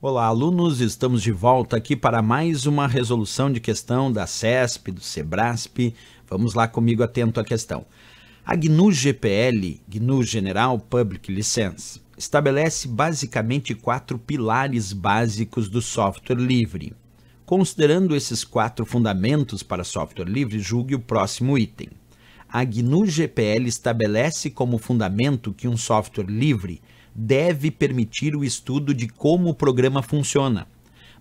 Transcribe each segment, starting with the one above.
Olá, alunos! Estamos de volta aqui para mais uma resolução de questão da CESP, do SEBRASP. Vamos lá comigo atento à questão. A GNU-GPL, GNU General Public License, estabelece basicamente 4 pilares básicos do software livre. Considerando esses 4 fundamentos para software livre, julgue o próximo item. A GNU-GPL estabelece como fundamento que um software livre deve permitir o estudo de como o programa funciona,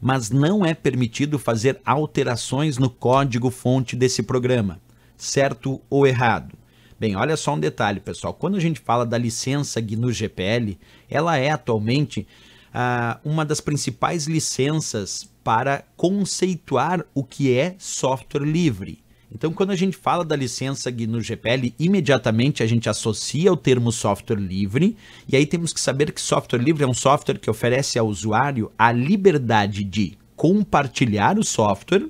mas não é permitido fazer alterações no código-fonte desse programa, certo ou errado? Bem, olha só um detalhe, pessoal. Quando a gente fala da licença GNU-GPL, ela é atualmente uma das principais licenças para conceituar o que é software livre. Então, quando a gente fala da licença GNU-GPL, imediatamente a gente associa o termo software livre, e aí temos que saber que software livre é um software que oferece ao usuário a liberdade de compartilhar o software,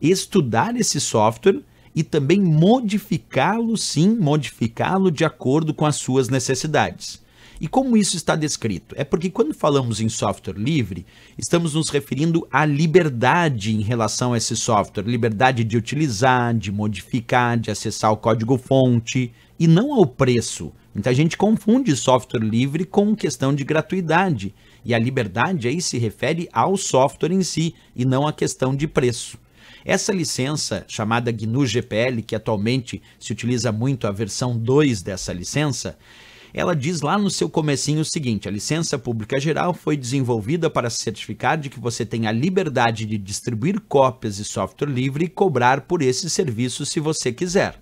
estudar esse software e também modificá-lo, sim, modificá-lo de acordo com as suas necessidades. E como isso está descrito? É porque quando falamos em software livre, estamos nos referindo à liberdade em relação a esse software, liberdade de utilizar, de modificar, de acessar o código-fonte, e não ao preço. Muita gente confunde software livre com questão de gratuidade, e a liberdade aí se refere ao software em si, e não à questão de preço. Essa licença, chamada GNU-GPL, que atualmente se utiliza muito a versão 2 dessa licença, ela diz lá no seu comecinho o seguinte: a licença pública geral foi desenvolvida para certificar de que você tem a liberdade de distribuir cópias de software livre e cobrar por esse serviço se você quiser.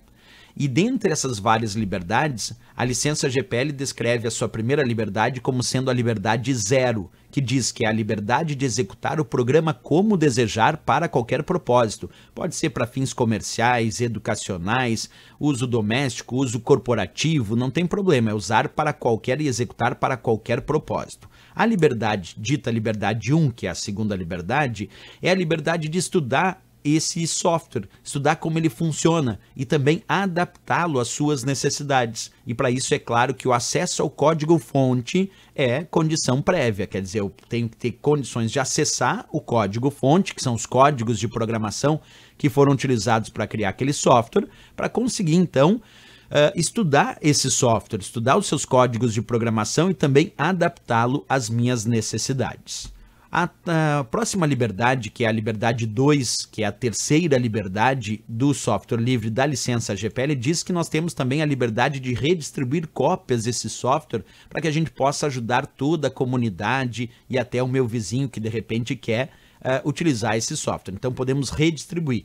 E dentre essas várias liberdades, a licença GPL descreve a sua primeira liberdade como sendo a liberdade zero, que diz que é a liberdade de executar o programa como desejar para qualquer propósito. Pode ser para fins comerciais, educacionais, uso doméstico, uso corporativo, não tem problema, é usar para qualquer e executar para qualquer propósito. A liberdade, dita liberdade 1, que é a segunda liberdade, é a liberdade de estudar esse software, estudar como ele funciona e também adaptá-lo às suas necessidades. E para isso é claro que o acesso ao código-fonte é condição prévia, quer dizer, eu tenho que ter condições de acessar o código-fonte, que são os códigos de programação que foram utilizados para criar aquele software, para conseguir então estudar esse software, estudar os seus códigos de programação e também adaptá-lo às minhas necessidades. A próxima liberdade, que é a liberdade 2, que é a terceira liberdade do software livre da licença GPL, diz que nós temos também a liberdade de redistribuir cópias desse software para que a gente possa ajudar toda a comunidade e até o meu vizinho que de repente quer utilizar esse software. Então podemos redistribuir.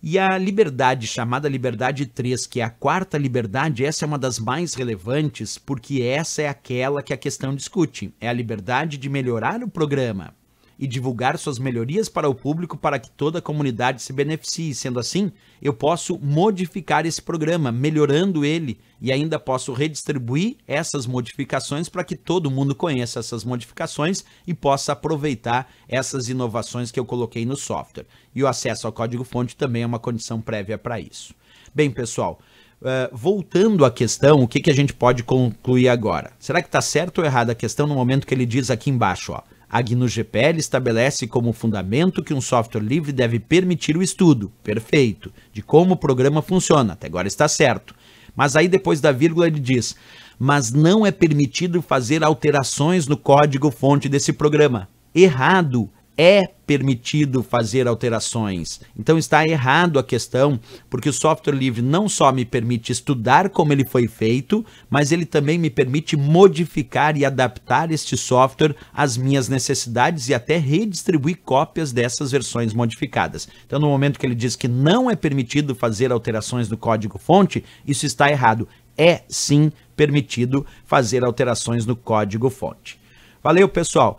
E a liberdade, chamada liberdade 3, que é a quarta liberdade, essa é uma das mais relevantes, porque essa é aquela que a questão discute. É a liberdade de melhorar o programa e divulgar suas melhorias para o público para que toda a comunidade se beneficie. Sendo assim, eu posso modificar esse programa, melhorando ele, e ainda posso redistribuir essas modificações para que todo mundo conheça essas modificações e possa aproveitar essas inovações que eu coloquei no software. E o acesso ao código-fonte também é uma condição prévia para isso. Bem, pessoal, voltando à questão, o que a gente pode concluir agora? Será que está certo ou errado a questão no momento que ele diz aqui embaixo, ó? A GNU-GPL estabelece como fundamento que um software livre deve permitir o estudo, perfeito, de como o programa funciona, até agora está certo. Mas aí depois da vírgula ele diz, mas não é permitido fazer alterações no código-fonte desse programa. Errado, é permitido fazer alterações. Então está errado a questão, porque o software livre não só me permite estudar como ele foi feito, mas ele também me permite modificar e adaptar este software às minhas necessidades e até redistribuir cópias dessas versões modificadas. Então no momento que ele diz que não é permitido fazer alterações no código-fonte, isso está errado. É sim permitido fazer alterações no código-fonte. Valeu, pessoal!